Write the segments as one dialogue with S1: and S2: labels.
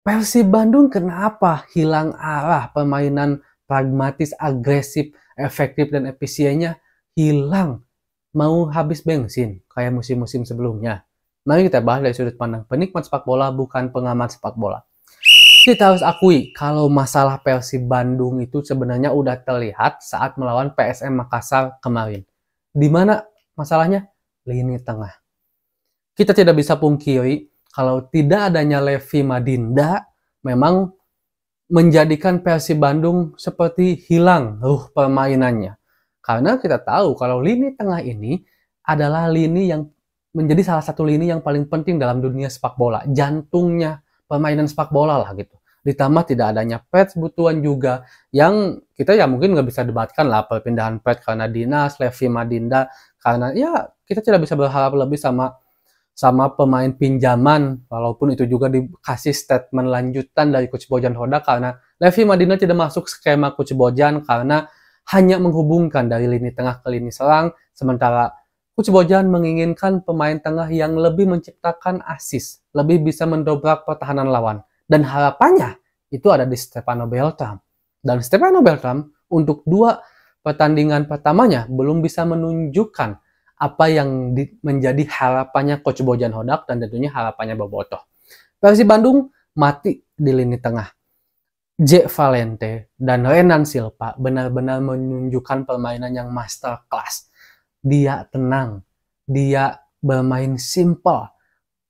S1: Persib Bandung kenapa hilang arah permainan pragmatis, agresif, efektif, dan efisiennya hilang. Mau habis bensin kayak musim-musim sebelumnya. Mari kita bahas dari sudut pandang penikmat sepak bola, bukan pengamat sepak bola. Kita harus akui kalau masalah Persib Bandung itu sebenarnya udah terlihat saat melawan PSM Makassar kemarin. Di mana masalahnya? Lini tengah. Kita tidak bisa pungkiri kalau tidak adanya Levi Madinda memang menjadikan Persib Bandung seperti hilang ruh permainannya. Karena kita tahu kalau lini tengah ini adalah lini yang menjadi salah satu lini yang paling penting dalam dunia sepak bola. Jantungnya permainan sepak bola lah gitu. Ditambah tidak adanya Pets Butuan juga yang kita ya mungkin nggak bisa debatkan lah perpindahan Pets karena Dinas, Levi Madinda karena ya kita tidak bisa berharap lebih sama sama pemain pinjaman, walaupun itu juga dikasih statement lanjutan dari Coach Bojan Hoda karena Levi Madinda tidak masuk skema Coach Bojan karena hanya menghubungkan dari lini tengah ke lini serang, sementara Coach Bojan menginginkan pemain tengah yang lebih menciptakan assist, lebih bisa mendobrak pertahanan lawan. Dan harapannya itu ada di Stefano Beltram. Dan Stefano Beltram untuk dua pertandingan pertamanya belum bisa menunjukkan apa yang menjadi harapannya Coach Bojan Hodak dan tentunya harapannya Bobotoh. Persib Bandung mati di lini tengah. J. Valente dan Renan Silva benar-benar menunjukkan permainan yang master class. Dia tenang, dia bermain simple,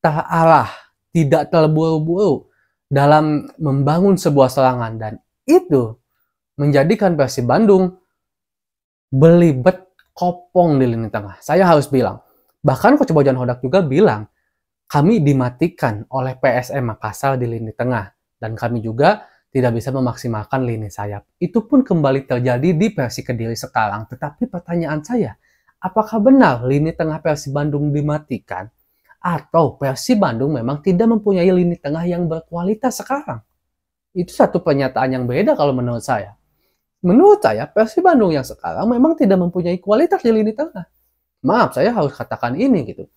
S1: terarah, tidak terburu-buru dalam membangun sebuah serangan dan itu menjadikan Persib Bandung belibet kopong di lini tengah. Saya harus bilang, bahkan Coach Bojan Hodak juga bilang, kami dimatikan oleh PSM Makassar di lini tengah. Dan kami juga tidak bisa memaksimalkan lini sayap. Itu pun kembali terjadi di Persik Kediri sekarang. Tetapi pertanyaan saya, apakah benar lini tengah Persib Bandung dimatikan? Atau Persib Bandung memang tidak mempunyai lini tengah yang berkualitas sekarang? Itu satu pernyataan yang beda kalau menurut saya. Menurut saya, Persib Bandung yang sekarang memang tidak mempunyai kualitas di lini tengah. Maaf, saya harus katakan ini gitu.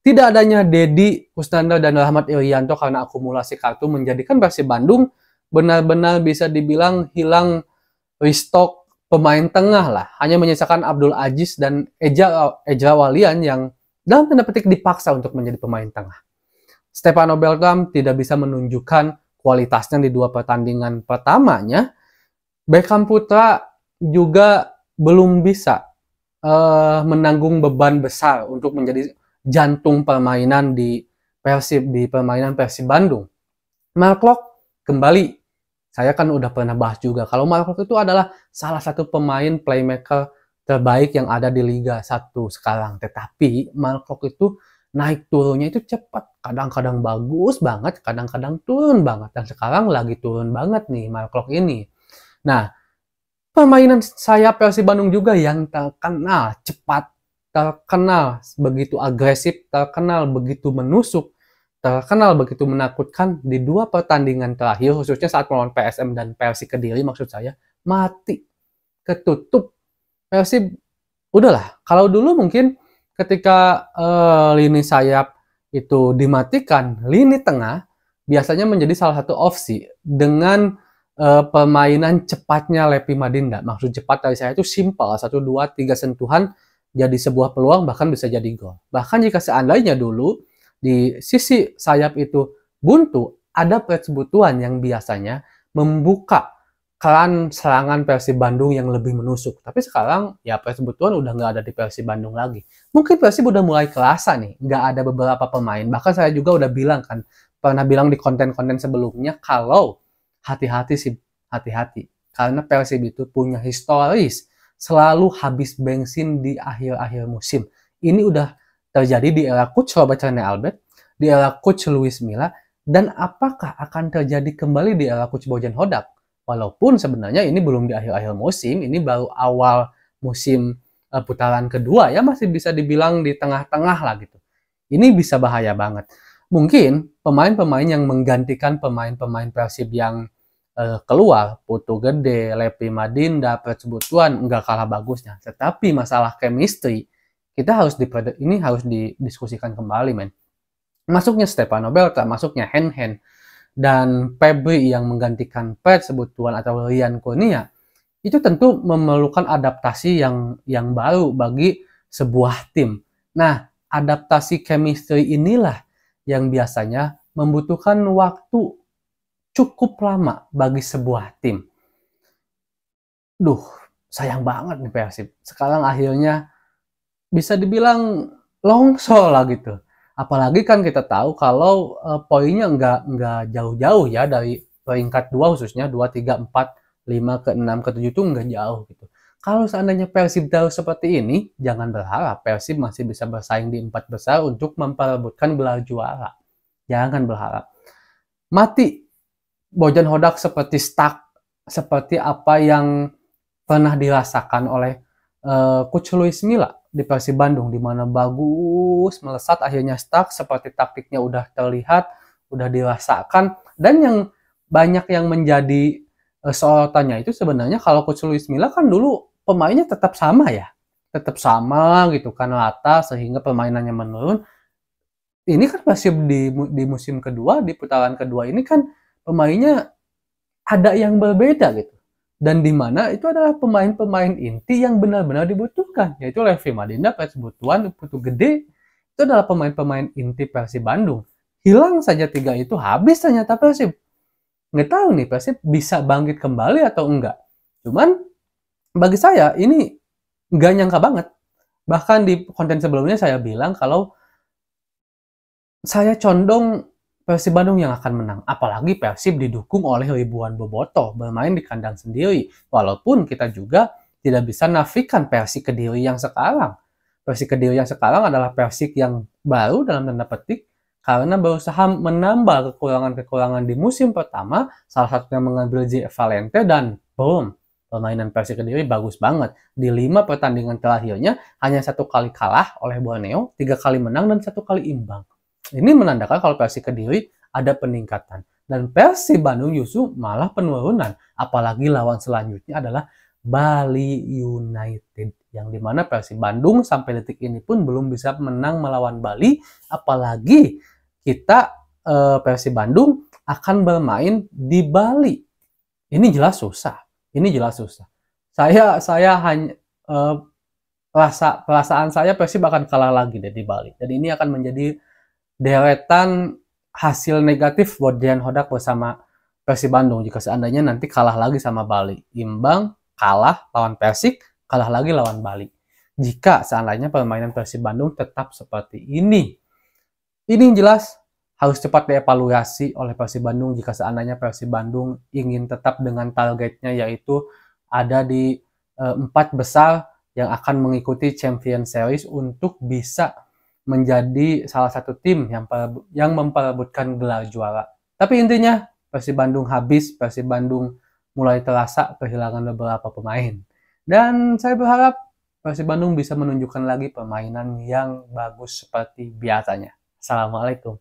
S1: Tidak adanya Dedi Kusnandar dan Rahmat Irianto karena akumulasi kartu menjadikan Persib Bandung benar-benar bisa dibilang hilang restock pemain tengah lah. Hanya menyisakan Abdul Aziz dan Ejra Walian yang dalam tanda petik dipaksa untuk menjadi pemain tengah. Stefano Beltram tidak bisa menunjukkan kualitasnya di dua pertandingan pertamanya. Beckham Putra juga belum bisa menanggung beban besar untuk menjadi jantung permainan di permainan Persib Bandung. Mark Locke kembali, saya kan udah pernah bahas juga kalau Mark Locke itu adalah salah satu pemain playmaker terbaik yang ada di Liga 1 sekarang. Tetapi Mark Locke itu naik turunnya itu cepat. Kadang-kadang bagus banget, kadang-kadang turun banget. Dan sekarang lagi turun banget nih Mark Locke ini. Nah, permainan sayap Persib Bandung juga yang terkenal cepat, terkenal begitu agresif, terkenal begitu menusuk, terkenal begitu menakutkan di dua pertandingan terakhir, khususnya saat melawan PSM dan Persik Kediri maksud saya, mati, ketutup. Persib, udahlah, kalau dulu mungkin ketika lini sayap itu dimatikan, lini tengah biasanya menjadi salah satu opsi dengan permainan cepatnya Levi Madinda. Maksud cepat dari saya itu simpel, 1, 2, 3 sentuhan jadi sebuah peluang bahkan bisa jadi gol. Bahkan jika seandainya dulu di sisi sayap itu buntu, ada Pets Butuan yang biasanya membuka keran serangan Persib Bandung yang lebih menusuk. Tapi sekarang ya Pets Butuan udah nggak ada di Persib Bandung lagi. Mungkin Persib udah mulai kerasa nih, nggak ada beberapa pemain. Bahkan saya juga udah bilang kan, pernah bilang di konten-konten sebelumnya kalau hati-hati sih, hati-hati. Karena Persib itu punya historis selalu habis bensin di akhir-akhir musim. Ini udah terjadi di era Coach Robert Rene Albert, di era Coach Luis Milla, dan apakah akan terjadi kembali di era Coach Bojan Hodak? Walaupun sebenarnya ini belum di akhir-akhir musim, ini baru awal musim putaran kedua ya, masih bisa dibilang di tengah-tengah lah gitu. Ini bisa bahaya banget. Mungkin pemain-pemain yang menggantikan pemain-pemain Persib yang keluar, Putu Gede, Levi Madinda, Pets Butuan nggak kalah bagusnya. Tetapi masalah chemistry kita harus didiskusikan kembali, men. Masuknya Stefano Beltra, masuknya Hen Hen, dan Febri yang menggantikan Pet Sebutuan atau Rian Kurnia, itu tentu memerlukan adaptasi yang baru bagi sebuah tim. Nah, adaptasi chemistry inilah yang biasanya membutuhkan waktu cukup lama bagi sebuah tim. Duh, sayang banget nih Persib. Sekarang akhirnya bisa dibilang longsor lah gitu. Apalagi kan kita tahu kalau poinnya nggak jauh-jauh ya dari peringkat 2 khususnya 2, 3, 4, 5 ke 6 ke 7 itu nggak jauh gitu. Kalau seandainya Persib jauh seperti ini, jangan berharap Persib masih bisa bersaing di 4 besar untuk memperebutkan gelar juara. Jangan berharap. Mati Bojan Hodak seperti stuck, seperti apa yang pernah dirasakan oleh Coach Luis Milla di Persib Bandung, di mana bagus melesat akhirnya stuck, seperti taktiknya udah terlihat, udah dirasakan, dan yang banyak yang menjadi sorotannya itu sebenarnya kalau Coach Luis Milla kan dulu pemainnya tetap sama ya, tetap sama gitu kan, rata, sehingga permainannya menurun. Ini kan Persib di musim kedua, di putaran kedua ini kan pemainnya ada yang berbeda gitu. Dan di mana itu adalah pemain-pemain inti yang benar-benar dibutuhkan, yaitu Levi Madinda, Pet Sebutuan, Putu Gede, itu adalah pemain-pemain inti Persib Bandung. Hilang saja 3 itu, habis ternyata Persib. Nggak tahu nih Persib bisa bangkit kembali atau enggak. Cuman bagi saya ini nggak nyangka banget. Bahkan di konten sebelumnya saya bilang kalau saya condong Persib Bandung yang akan menang. Apalagi Persib didukung oleh ribuan bobotoh bermain di kandang sendiri. Walaupun kita juga tidak bisa nafikan Persik Kediri yang sekarang. Persik Kediri yang sekarang adalah Persik yang baru dalam tanda petik karena berusaha menambah kekurangan-kekurangan di musim pertama, salah satunya mengambil J. Valente dan boom, permainan Persik Kediri bagus banget. Di 5 pertandingan terakhirnya hanya 1 kali kalah oleh Borneo, 3 kali menang dan 1 kali imbang. Ini menandakan kalau Persik Kediri ada peningkatan. Dan Persib Bandung justru malah penurunan. Apalagi lawan selanjutnya adalah Bali United. Yang dimana Persib Bandung sampai detik ini pun belum bisa menang melawan Bali. Apalagi kita Persib Bandung akan bermain di Bali. Ini jelas susah. Ini jelas susah. Saya hanya perasaan saya Persib akan kalah lagi deh di Bali. Dan ini akan menjadi deretan hasil negatif buat Dejan Hodak bersama Persib Bandung jika seandainya nanti kalah lagi sama Bali. Imbang, kalah lawan Persik, kalah lagi lawan Bali. Jika seandainya permainan Persib Bandung tetap seperti ini. Ini jelas harus cepat dievaluasi oleh Persib Bandung jika seandainya Persib Bandung ingin tetap dengan targetnya yaitu ada di 4 besar yang akan mengikuti Champions Series untuk bisa menjadi salah satu tim yang memperebutkan gelar juara. Tapi intinya Persib Bandung habis, Persib Bandung mulai terasa kehilangan beberapa pemain. Dan saya berharap Persib Bandung bisa menunjukkan lagi permainan yang bagus seperti biasanya. Assalamualaikum.